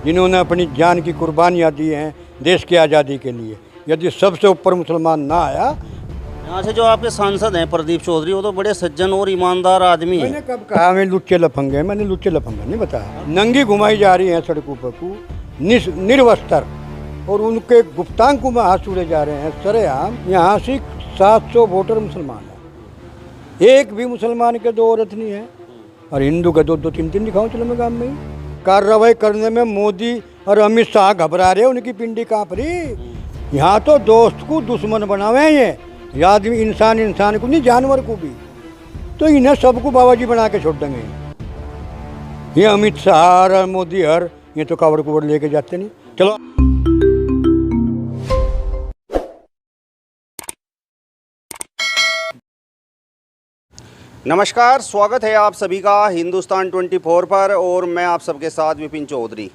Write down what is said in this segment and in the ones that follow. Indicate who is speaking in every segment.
Speaker 1: जिन्होंने अपनी जान की कुर्बानियाँ दी हैं देश की आज़ादी के लिए। यदि सबसे ऊपर मुसलमान ना आया।
Speaker 2: यहाँ से जो आपके सांसद हैं प्रदीप चौधरी, वो तो बड़े सज्जन और ईमानदार आदमी हैं।
Speaker 1: मैंने कब कहा मैं लुच्चे लफंगे हैं? मैंने लुच्चे लफंगा नहीं बताया। नंगी घुमाई जा रही हैं सड़कों पर को निर्वस्त्र, और उनके गुप्तांग में हाथ छुड़े जा रहे हैं सरेआम। यहाँ से 700 वोटर मुसलमान हैं, एक भी मुसलमान के 2 औरत नहीं है, और हिंदू के 2-2 3-3 दिखाऊं चलो मैं गाँव में ही। कार्रवाई करने में मोदी और अमित शाह घबरा रहे, उनकी पिंडी काँप रही। यहाँ तो दोस्त को दुश्मन बनावे हैं ये आदमी, इंसान को नहीं जानवर को भी। तो इन्हें सबको बाबाजी बना के छोड़ देंगे। ये अमित शाह और मोदी हर ये तो कावड़ कुवड़ लेके जाते नहीं। चलो
Speaker 2: नमस्कार, स्वागत है आप सभी का हिंदुस्तान 24 पर, और मैं आप सबके साथ विपिन चौधरी।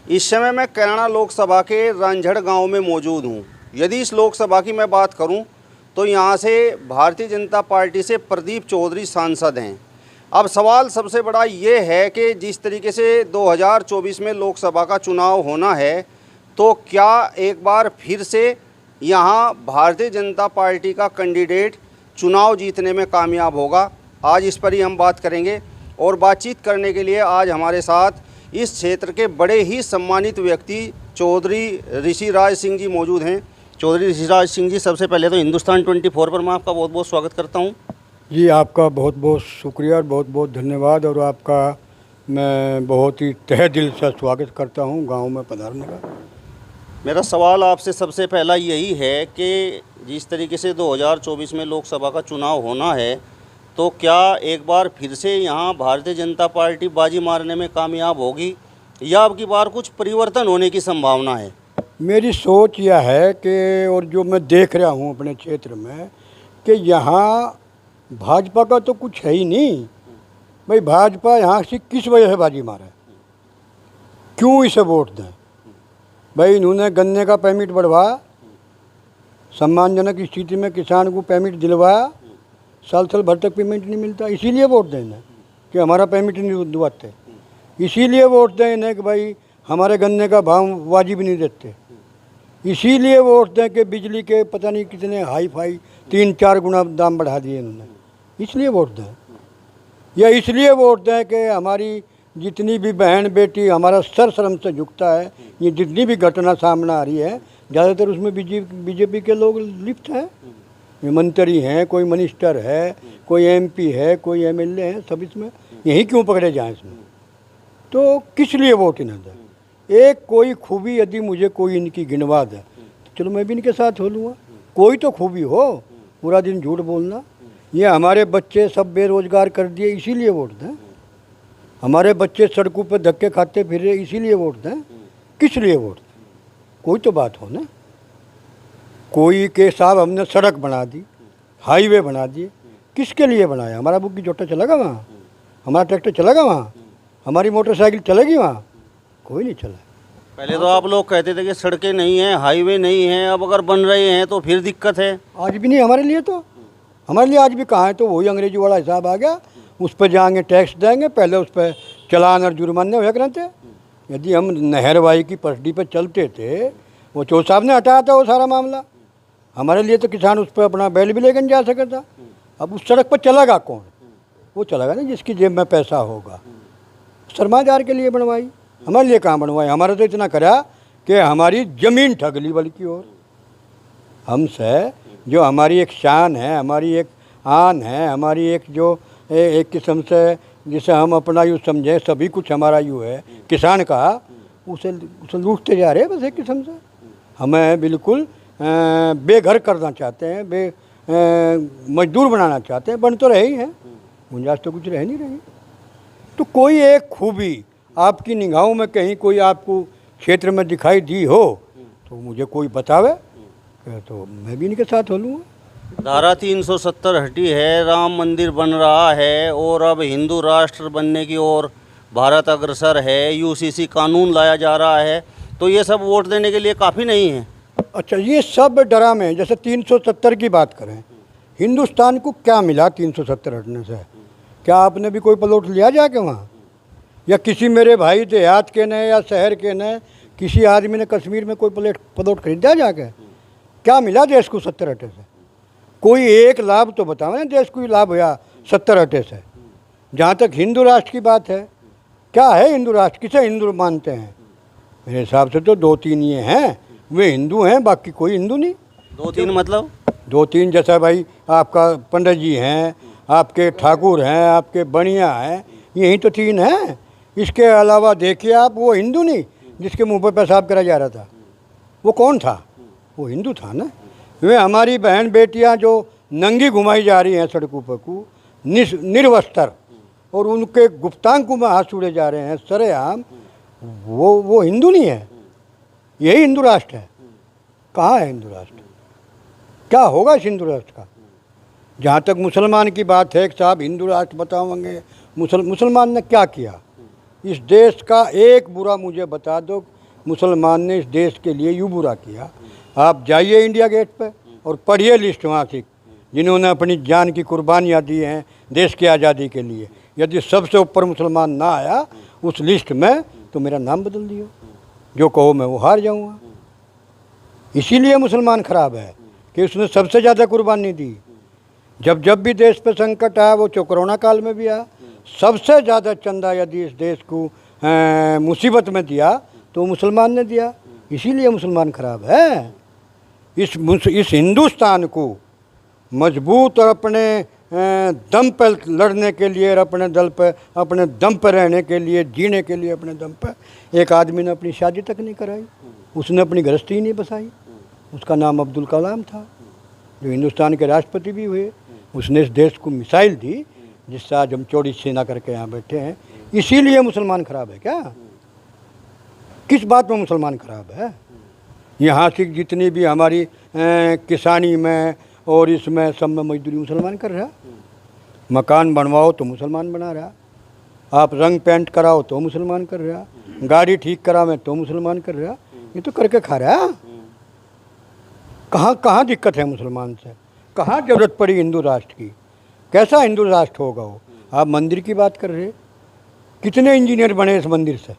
Speaker 2: इस समय मैं कैराना लोकसभा के रंझड़ गांव में मौजूद हूं। यदि इस लोकसभा की मैं बात करूं तो यहां से भारतीय जनता पार्टी से प्रदीप चौधरी सांसद हैं। अब सवाल सबसे बड़ा ये है कि जिस तरीके से 2024 में लोकसभा का चुनाव होना है, तो क्या एक बार फिर से यहां भारतीय जनता पार्टी का कैंडिडेट चुनाव जीतने में कामयाब होगा? आज इस पर ही हम बात करेंगे, और बातचीत करने के लिए आज हमारे साथ इस क्षेत्र के बड़े ही सम्मानित व्यक्ति चौधरी ऋषिराज सिंह जी मौजूद हैं। चौधरी ऋषिराज सिंह जी, सबसे पहले तो हिंदुस्तान 24 पर मैं आपका बहुत बहुत स्वागत करता हूं।
Speaker 1: जी, आपका बहुत बहुत शुक्रिया और बहुत बहुत धन्यवाद, और आपका मैं बहुत ही तहे दिल से स्वागत करता हूं गांव में पधारने का।
Speaker 2: मेरा सवाल आपसे सबसे पहला यही है कि जिस तरीके से 2024 में लोकसभा का चुनाव होना है, तो क्या एक बार फिर से यहाँ भारतीय जनता पार्टी बाजी मारने में कामयाब होगी, या अब की बार कुछ परिवर्तन होने की संभावना है?
Speaker 1: मेरी सोच यह है कि, और जो मैं देख रहा हूँ अपने क्षेत्र में, कि यहाँ भाजपा का तो कुछ है ही नहीं। भाई भाजपा यहाँ से किस वजह से बाजी मारा है, क्यों इसे वोट दें? भाई इन्होंने गन्ने का परमिट बढ़वाया, सम्मानजनक स्थिति में किसान को परमिट दिलवाया, साल भर तक पेमेंट नहीं मिलता, इसीलिए वोट देना कि हमारा परमिट नहीं दिलवाते। इसीलिए वोट दें इन्हें कि भाई हमारे गन्ने का भाव वाजिब नहीं देते। इसीलिए वोट दें कि बिजली के पता नहीं कितने हाई फाई 3-4 गुना दाम बढ़ा दिए इन्होंने, इसलिए वोट दें। या इसलिए वोट दें कि हमारी जितनी भी बहन बेटी हमारा सर शर्म से झुकता है, ये जितनी भी घटना सामने आ रही है, ज़्यादातर उसमें बीजेपी के लोग लिप्त हैं। ये मंत्री हैं, कोई मिनिस्टर है, कोई एमपी है, कोई एमएलए है, सब इसमें यही क्यों पकड़े जाएं इसमें? तो किस लिए वोट इन्हें दें? एक कोई खूबी यदि मुझे कोई इनकी गिनवा दे तो चलो मैं भी इनके साथ हो लूँगा। कोई तो खूबी हो, पूरा दिन झूठ बोलना। ये हमारे बच्चे सब बेरोजगार कर दिए, इसीलिए वोट दें। हमारे बच्चे सड़कों पर धक्के खाते फिर रहे, इसीलिए वोट दें। किस लिए वोट दें? कोई तो बात हो ना। कोई के साहब हमने सड़क बना दी, हाईवे बना दिए, किसके लिए बनाया? हमारा बुग्गी जोटा चलेगा वहाँ? हमारा ट्रैक्टर चलेगा वहाँ? हमारी मोटरसाइकिल चलेगी वहाँ? कोई नहीं चला।
Speaker 2: पहले तो आप लोग कहते थे कि सड़कें नहीं हैं, हाईवे नहीं हैं, अब अगर बन रहे हैं तो फिर दिक्कत है।
Speaker 1: आज भी नहीं हमारे लिए, तो हमारे लिए आज भी कहाँ है? तो वही अंग्रेजी वाला हिसाब आ गया, उस पर जाएंगे टैक्स देंगे, पहले उस पर चलान और जुर्माने हुआ करते। यदि हम नहरवाई की पटड़ी पर चलते थे, वो चौधरी साहब ने हटाया था वो सारा मामला। हमारे लिए तो किसान उस पर अपना बैल भी लेकर जा सकता था। अब उस सड़क पर चलेगा कौन? वो चलेगा ना जिसकी जेब में पैसा होगा। सरमादार के लिए बनवाई, हमारे लिए कहाँ बनवाई? हमारा तो इतना करा कि हमारी ज़मीन ठग ली, बल्कि और हमसे जो हमारी एक शान है, हमारी एक आन है, हमारी एक जो एक किस्म से जिसे हम अपना यूँ समझें, सभी कुछ हमारा यूँ है किसान का, उसे लूटते जा रहे हैं बस एक किस्म से। हमें बिल्कुल बेघर करना चाहते हैं, मजदूर बनाना चाहते हैं। बन तो रहे ही हैं, गुंजाइश तो कुछ रह नहीं रही। तो कोई एक खूबी आपकी निगाहों में कहीं कोई आपको क्षेत्र में दिखाई दी हो तो मुझे कोई बतावे, तो मैं भी इनके साथ हो लूँगा।
Speaker 2: धारा 370 हटी है, राम मंदिर बन रहा है, और अब हिंदू राष्ट्र बनने की ओर भारत अग्रसर है, यूसीसी कानून लाया जा रहा है, तो ये सब वोट देने के लिए काफ़ी नहीं है।
Speaker 1: अच्छा, ये सब ड्रामे हैं। जैसे 370 की बात करें, हिंदुस्तान को क्या मिला 370 हटने से? क्या आपने भी कोई प्लॉट लिया जाके वहाँ? या किसी मेरे भाई देहात के ने या शहर के ने किसी आदमी ने कश्मीर में कोई प्लॉट खरीदा जाके? क्या मिला देश को 70-80 से? कोई एक लाभ तो बताओ ना देश को ही लाभ हुआ 70-80 से। जहाँ तक हिंदू राष्ट्र की बात है, क्या है हिंदू राष्ट्र, किसे हिंदू मानते हैं? मेरे हिसाब से तो 2-3 ये हैं, वे हिंदू हैं, बाकी कोई हिंदू नहीं।
Speaker 2: 2-3 मतलब?
Speaker 1: 2-3 जैसा भाई आपका पंडित जी हैं, आपके ठाकुर हैं, आपके बनिया हैं, यही तो 3 हैं। इसके अलावा देखिए आप, वो हिंदू नहीं जिसके मुंह पर पेशाब करा जा रहा था, वो कौन था? वो हिंदू था ना। वे हमारी बहन बेटियां जो नंगी घुमाई जा रही हैं सड़कों पर को निर्वस्त्र, और उनके गुप्तांग में हाथ छुड़े जा रहे हैं सरेआम, वो हिंदू नहीं है। यही हिंदू राष्ट्र है? कहाँ है हिंदू राष्ट्र? क्या होगा इस हिंदू राष्ट्र का? जहाँ तक मुसलमान की बात है कि साहब हिंदू राष्ट्र बताओगे, मुसलमान ने क्या किया इस देश का? एक बुरा मुझे बता दो, मुसलमान ने इस देश के लिए यूँ बुरा किया। आप जाइए इंडिया गेट पे और पढ़िए लिस्ट वहाँ की, जिन्होंने अपनी जान की कुर्बानियाँ दी हैं देश की आज़ादी के लिए। यदि सबसे ऊपर मुसलमान ना आया उस लिस्ट में तो मेरा नाम बदल दियो, जो कहो मैं वो हार जाऊँगा। इसीलिए मुसलमान ख़राब है कि उसने सबसे ज़्यादा कुर्बानी दी। जब जब भी देश पे संकट आया, वो कोरोना काल में भी आया, सबसे ज़्यादा चंदा यदि इस देश को मुसीबत में दिया तो मुसलमान ने दिया। इसीलिए मुसलमान ख़राब है। इस हिंदुस्तान को मजबूत और अपने दम पर लड़ने के लिए और अपने दम पर रहने के लिए, जीने के लिए अपने दम पर एक आदमी ने अपनी शादी तक नहीं कराई, उसने अपनी गृहस्थी ही नहीं बसाई। उसका नाम अब्दुल कलाम था, जो हिंदुस्तान के राष्ट्रपति भी हुए। उसने इस देश को मिसाइल दी जिससे आज हम चौड़ी सेना करके यहाँ बैठे हैं। इसीलिए मुसलमान ख़राब है क्या? किस बात में मुसलमान ख़राब है? यहाँ से जितनी भी हमारी किसानी में और इसमें सब में मजदूरी मुसलमान कर रहा। मकान बनवाओ तो मुसलमान बना रहा, आप रंग पेंट कराओ तो मुसलमान कर रहा, गाड़ी ठीक करावे तो मुसलमान कर रहा। ये तो करके खा रहा। कहाँ दिक्कत है मुसलमान से? कहाँ ज़रूरत पड़ी हिंदू राष्ट्र की? कैसा हिंदू राष्ट्र होगा वो? आप मंदिर की बात कर रहे, कितने इंजीनियर बने इस मंदिर से?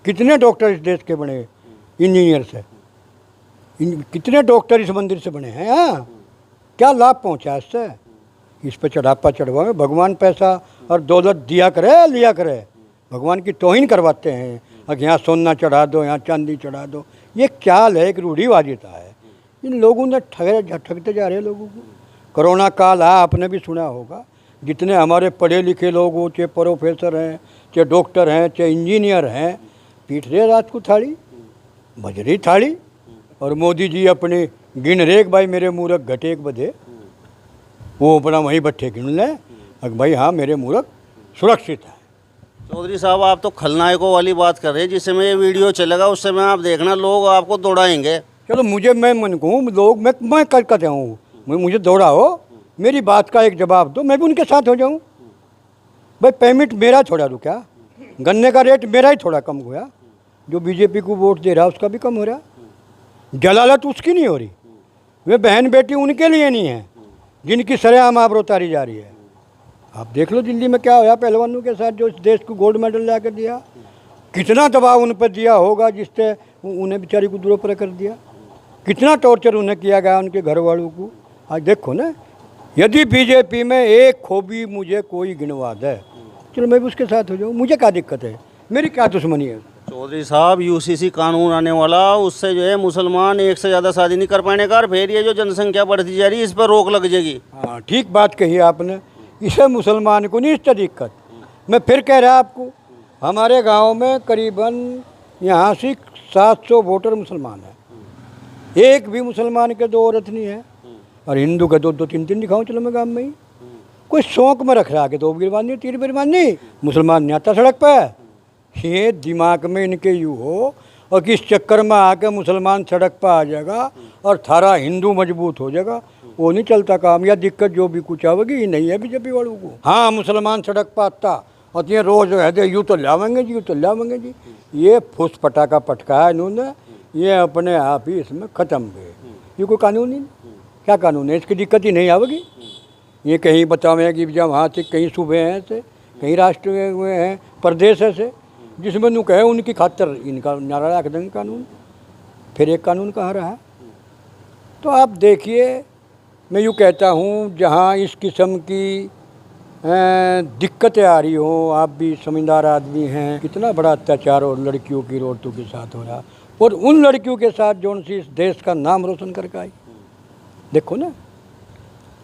Speaker 1: कितने डॉक्टर इस देश के बने इंजीनियर से? कितने डॉक्टर इस मंदिर से बने हैं? हाँ, क्या लाभ पहुंचा इससे? इस पर चढ़ापा चढ़वाए। भगवान पैसा और दौलत दिया करे लिया करे, भगवान की तौहीन करवाते हैं। अब यहाँ सोना चढ़ा दो, यहाँ चांदी चढ़ा दो, ये चाल है, एक रूढ़िवादिता है। इन लोगों ने ठगते जा रहे हैं लोगों को। कोरोना काल है, आपने भी सुना होगा, जितने हमारे पढ़े लिखे लोग हो, चाहे प्रोफेसर हैं, चाहे डॉक्टर हैं, चाहे इंजीनियर हैं, पीट रहे रात को थाली, बज रही थाली। और मोदी जी अपने गिन रेख, भाई मेरे मूर्ख घटे एक बधे, वो अपना वहीं बट्ठे गिन लें, अगर भाई हाँ मेरे मूर्ख सुरक्षित है।
Speaker 2: चौधरी साहब, आप तो खलनायकों वाली बात कर रहे हैं। जिस समय ये वीडियो चलेगा उस समय आप देखना लोग आपको दौड़ाएंगे।
Speaker 1: चलो मुझे, मैं मन कहूँ लोग, मैं करते हूँ, मुझे दौड़ाओ, मेरी बात का एक जवाब दो, मैं भी उनके साथ हो जाऊँ। भाई पेमेंट मेरा थोड़ा रुका, गन्ने का रेट मेरा ही थोड़ा कम हुआ, जो बीजेपी को वोट दे रहा उसका भी कम हो रहा। जलालत उसकी नहीं हो रही, वे बहन बेटी उनके लिए नहीं है जिनकी सरेआम आबरू उतारी जा रही है। आप देख लो दिल्ली में क्या होया पहलवानों के साथ, जो इस देश को गोल्ड मेडल ला कर दिया। कितना दबाव उन पर दिया होगा जिससे उन्हें बेचारी को दूर कर दिया। कितना टॉर्चर उन्हें किया गया, उनके घर वालों को। आज देखो ना, यदि बीजेपी में एक खोबी मुझे कोई गिनवा दे, चलो मैं भी उसके साथ हो जाऊँ, मुझे क्या दिक्कत है, मेरी क्या दुश्मनी है।
Speaker 2: चौधरी साहब, यूसीसी कानून आने वाला, उससे जो है मुसलमान एक से ज़्यादा शादी नहीं कर पाने का, और फिर ये जो जनसंख्या बढ़ती जा रही है इस पर रोक लग जाएगी।
Speaker 1: हाँ, ठीक बात कही आपने। इसे मुसलमान को नहीं इससे दिक्कत। मैं फिर कह रहा आपको, हमारे गांव में करीबन यहाँ से 700 वोटर मुसलमान हैं, एक भी मुसलमान के 2 औरत नहीं है, और हिंदू के 2-2 3-3 दिखाऊँ चलो मैं गाँव में ही। कोई शौक में रख रहा है कि 2 गिरबानी 3 गिरबानी, मुसलमान नहीं आता सड़क पर। ये दिमाग में इनके यूँ हो, और किस चक्कर में आके मुसलमान सड़क पर आ जाएगा और थारा हिंदू मजबूत हो जाएगा, वो नहीं चलता काम। या दिक्कत जो भी कुछ आवेगी नहीं है बीजेपी वालों को। हाँ, मुसलमान सड़क पर आता और ये रोज़ है यूँ तो लावेंगे जी, यूँ तो लावेंगे जी। ये फुस पटाखा पटका है इन्होंने, ये अपने आप ही इसमें ख़त्म गए। ये कोई कानून नहीं, क्या कानून है, इसकी दिक्कत ही नहीं आवेगी। ये कहीं बतावें कि जब वहाँ से कहीं सूबे हैं से कहीं राष्ट्र हुए हैं, प्रदेश ऐसे जिसमें नु कहे उनकी खातर इनका नारा रख देंगे कानून, फिर एक कानून कहाँ रहा। तो आप देखिए, मैं यूँ कहता हूँ जहाँ इस किस्म की दिक्कतें आ रही हो, आप भी समझदार आदमी हैं, कितना बड़ा अत्याचार और लड़कियों की औरतों के साथ हो रहा, और उन लड़कियों के साथ जो सी इस देश का नाम रोशन करके आई, देखो ना।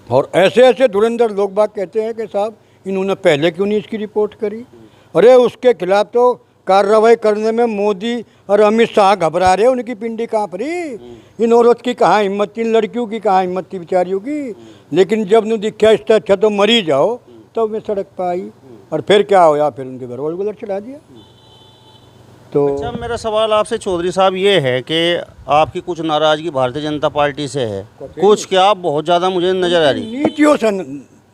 Speaker 1: और ऐसे ऐसे धुरंधर लोग बाग कहते हैं कि साहब इन्होंने पहले क्यों नहीं इसकी रिपोर्ट करी। अरे उसके खिलाफ तो कार्रवाई करने में मोदी और अमित शाह घबरा रहे, उनकी पिंडी काँप रही। इन औरत की कहाँ हिम्मत थी, इन लड़कियों की कहाँ हिम्मत थी बेचारियों की। लेकिन जब नु दिखा इससे अच्छा तो मरी जाओ, तब मैं सड़क पर आई। और फिर क्या होया, फिर उनके घर वालों को लड़ चढ़ा दिया। तो
Speaker 2: अच्छा, मेरा सवाल आपसे चौधरी साहब ये है कि आपकी कुछ नाराज़गी भारतीय जनता पार्टी से है, कुछ क्या बहुत ज़्यादा मुझे नज़र आ रही।
Speaker 1: नीतियों से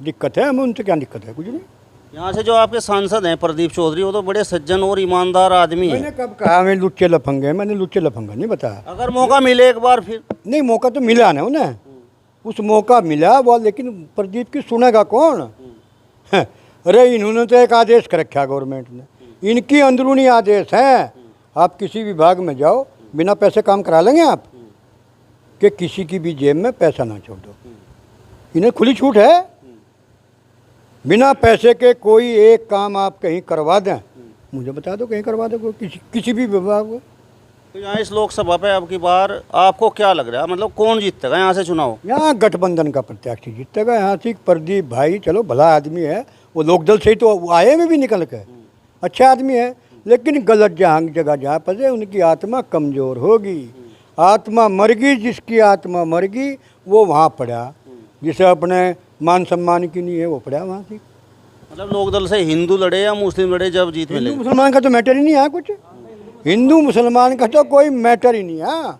Speaker 1: दिक्कत है, हमें उनसे क्या दिक्कत है, कुछ नहीं।
Speaker 2: यहाँ से जो आपके सांसद हैं प्रदीप चौधरी, वो तो बड़े सज्जन और ईमानदार आदमी हैं।
Speaker 1: मैंने कब कहा मैं लुच्चे लफंगे, मैंने लुच्चे लफंगा नहीं बताया।
Speaker 2: अगर मौका मिले एक बार फिर।
Speaker 1: नहीं, मौका तो मिला ना उन्हें, उस मौका मिला वो, लेकिन प्रदीप की सुनेगा कौन। अरे इन्होंने तो एक आदेश कर रखा गवर्नमेंट ने, इनकी अंदरूनी आदेश है। आप किसी विभाग में जाओ, बिना पैसे काम करा लेंगे आप, कि किसी की भी जेब में पैसा ना छोड़ दो। इन्हें खुली छूट है, बिना पैसे के कोई एक काम आप कहीं करवा दें, मुझे बता दो कहीं करवा दो, किसी भी विभाग में।
Speaker 2: तो यहाँ इस लोकसभा पे अब की बार आपको क्या लग रहा है, मतलब कौन जीतेगा यहाँ से चुनाव?
Speaker 1: यहाँ गठबंधन का प्रत्याशी जीतेगा। यहाँ से प्रदीप भाई चलो भला आदमी है, वो लोकदल से ही तो आए में भी निकल के, अच्छा आदमी है, लेकिन गलत जगह जहाँ फंसे उनकी आत्मा कमज़ोर होगी। आत्मा मरगी, जिसकी आत्मा मरगी वो वहाँ पड़ा, जिसे अपने मान सम्मान की नहीं है वो पड़ा वहाँ से।
Speaker 2: मतलब लोकदल से हिंदू लड़े या मुस्लिम लड़े, जब जीत मिले।
Speaker 1: हिंदू मुसलमान का तो मैटर ही नहीं है कुछ, हिंदू मुसलमान का तो कोई मैटर ही नहीं है।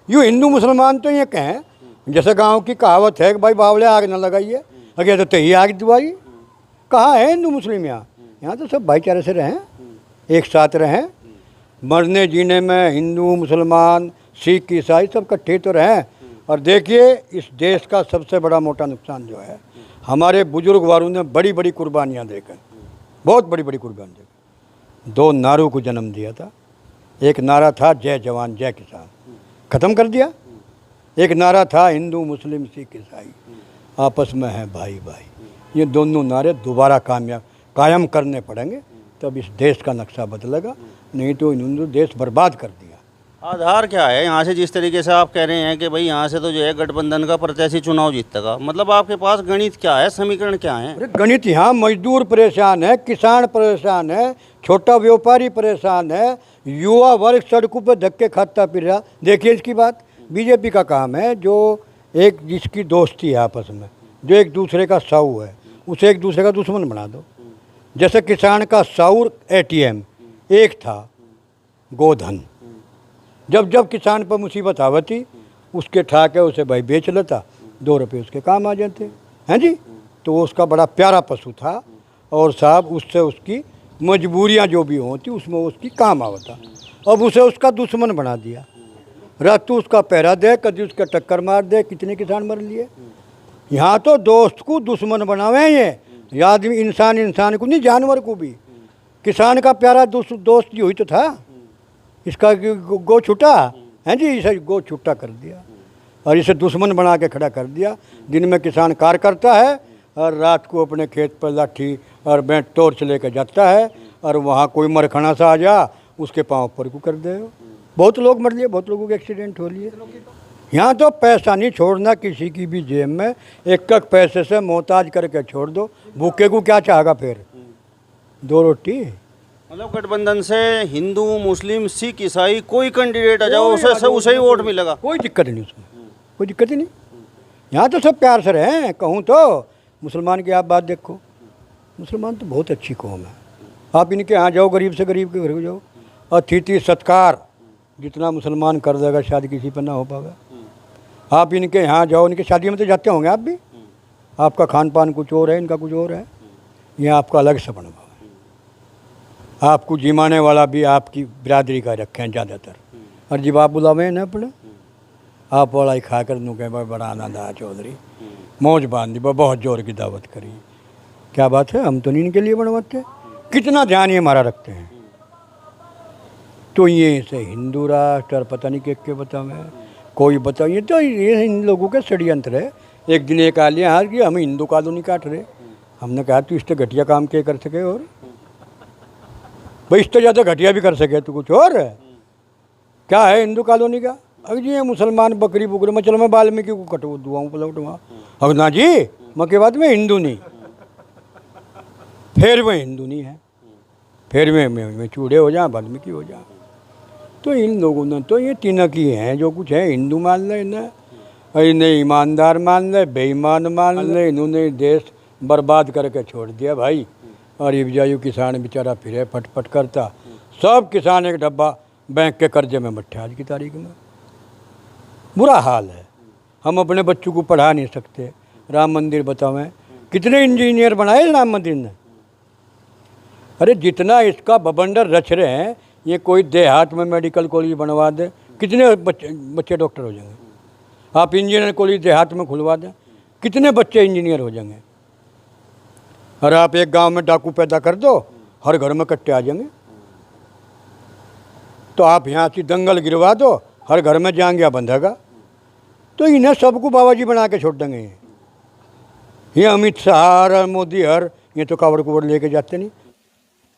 Speaker 1: यूँ हिंदू मुसलमान तो ये कहें, जैसे गांव की कहावत है कि भाई बावले आग न लगाइए, अगर तो तही आग दिवाई। कहाँ है हिंदू मुस्लिम यहाँ? यहाँ तो सब भाईचारे से रहें, एक साथ रहें, मरने जीने में हिंदू मुसलमान सिख ईसाई सब इकट्ठे तो रहें। और देखिए इस देश का सबसे बड़ा मोटा नुकसान जो है, हमारे बुजुर्ग वालों ने बड़ी बड़ी कुर्बानियाँ देकर, बहुत बड़ी बड़ी कुर्बानी देकर 2 नारों को जन्म दिया था। एक नारा था जय जवान जय किसान, ख़त्म कर दिया। एक नारा था हिंदू मुस्लिम सिख ईसाई आपस में है भाई भाई। ये दोनों नारे दोबारा कायम करने पड़ेंगे, तब इस देश का नक्शा बदलेगा, नहीं तो इन्होंने देश बर्बाद कर दिया।
Speaker 2: आधार क्या है यहाँ से, जिस तरीके से आप कह रहे हैं कि भाई यहाँ से तो जो है गठबंधन का प्रत्याशी चुनाव जीतेगा, मतलब आपके पास गणित क्या है, समीकरण क्या है?
Speaker 1: अरे गणित, यहाँ मजदूर परेशान है, किसान परेशान है, छोटा व्यापारी परेशान है, युवा वर्ग सड़कों पर धक्के खाता फिर रहा। देखिए इसकी बात, बीजेपी का काम है जो एक जिसकी दोस्ती है आपस में, जो एक दूसरे का साऊ है, उसे एक दूसरे का दुश्मन बना दो। जैसे किसान का साऊ ATM एक था, गोधन। जब जब किसान पर मुसीबत आवती उसके ठाके उसे भाई बेच लेता, 2 रुपये उसके काम आ जाते हैं जी। तो वो उसका बड़ा प्यारा पशु था, और साहब उससे उसकी मजबूरियां जो भी होती उसमें उसकी काम आवता। अब उसे उसका दुश्मन बना दिया, रातू उसका पहरा दे, कभी उसका टक्कर मार दे। कितने किसान मर लिए। यहाँ तो दोस्त को दुश्मन बनावे ये आदमी, इंसान को नहीं, जानवर को भी। किसान का प्यारा दोस्त जो ही तो था, इसका गो छुटा है जी, इसे गो छुट्टा कर दिया और इसे दुश्मन बना के खड़ा कर दिया। दिन में किसान कार करता है और रात को अपने खेत पर लाठी और बैंट टॉर्च लेकर जाता है, और वहाँ कोई मरखना सा आ जा उसके पाँव पर को कर दे। बहुत लोग मर लिए, बहुत लोगों के एक्सीडेंट हो लिए। यहाँ तो पैसा नहीं छोड़ना किसी की भी जेब में, एक एक पैसे से मोहताज करके छोड़ दो। भूखे को क्या चाहेगा फिर, 2 रोटी।
Speaker 2: मतलब गठबंधन से हिंदू मुस्लिम सिख ईसाई कोई कैंडिडेट आ जाओ उसे ही वोट मिलेगा,
Speaker 1: कोई दिक्कत नहीं उसमें, कोई दिक्कत ही नहीं। यहाँ तो सब प्यार से रहे। कहूँ तो मुसलमान की आप बात देखो, मुसलमान तो बहुत अच्छी कौम है। आप इनके यहाँ जाओ, गरीब से गरीब के घर जाओ, अतिथि सत्कार जितना मुसलमान कर देगा शायद किसी पर ना हो पाएगा। आप इनके यहाँ जाओ, इनके शादी में तो जाते होंगे आप भी, आपका खान पान कुछ और है, इनका कुछ और है। यहाँ आपका अलग से बनवा है, आपको जिमाने वाला भी आपकी बिरादरी का रखे हैं ज़्यादातर। और जब आप बुलावे ना पड़े, आप वाला ही खा कर नू कहे भाई बड़ा आनंद आया चौधरी, मौज बांध दी, बहुत जोर की दावत करी। क्या बात है, हम तो नहीं इनके लिए बनवाते, कितना ध्यान ये हमारा रखते हैं। तो ये से हिंदू राष्ट्र और पता नहीं के बतावे, कोई बताइए। तो ये इन लोगों के षड्यंत्र है। एक दिन एक आलिया हार कि हम हिंदू कॉलोनी काट रहे। हमने कहा तू इससे घटिया काम क्या कर सके, और भाई इससे ज़्यादा घटिया भी कर सके तो कुछ और है क्या है हिंदू कॉलोनी का। अगर जी ये मुसलमान बकरी बुकरी में चलो मैं वाल्मीकि को कटवा दुआऊँ पलटवा, अगर ना जी मैं के बाद में हिंदू नहीं, फिर मैं हिंदू नहीं है, फिर मैं चूड़े हो जाए वाल्मीकि हो जाए। तो इन लोगों ने तो ये तिनक ही हैं जो कुछ है, हिंदू मान ले ना, इन्हें ईमानदार मान ले, बेईमान मान ले, इन्होंने देश बर्बाद करके छोड़ दिया भाई। और इब्जायू किसान बेचारा फिरे फटफट करता, सब किसान एक डब्बा बैंक के कर्जे में बैठे आज की तारीख में। बुरा हाल है। हम अपने बच्चों को पढ़ा नहीं सकते। राम मंदिर बतावें, कितने इंजीनियर बनाए राम मंदिर ने। अरे जितना इसका बबंडर रच रहे हैं, ये कोई देहात में मेडिकल कॉलेज बनवा दे, कितने बच्चे डॉक्टर हो जाएंगे। आप इंजीनियर कॉलेज देहात में खुलवा दें, कितने बच्चे इंजीनियर हो जाएंगे। और आप एक गांव में डाकू पैदा कर दो, हर घर में कट्टे आ जाएंगे। तो आप यहाँ से दंगल गिरवा दो, हर घर में जांगिया बंधेगा। तो इन्हें सबको बाबा जी बना के छोड़ देंगे। ये अमित शाह और मोदी हर ये तो कावड़ कुवड़ लेके जाते नहीं।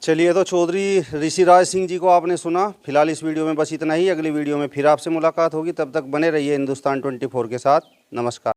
Speaker 2: चलिए, तो चौधरी ऋषिराज सिंह जी को आपने सुना। फिलहाल इस वीडियो में बस इतना ही। अगली वीडियो में फिर आपसे मुलाकात होगी। तब तक बने रहिए हिंदुस्तान 24 के साथ। नमस्कार।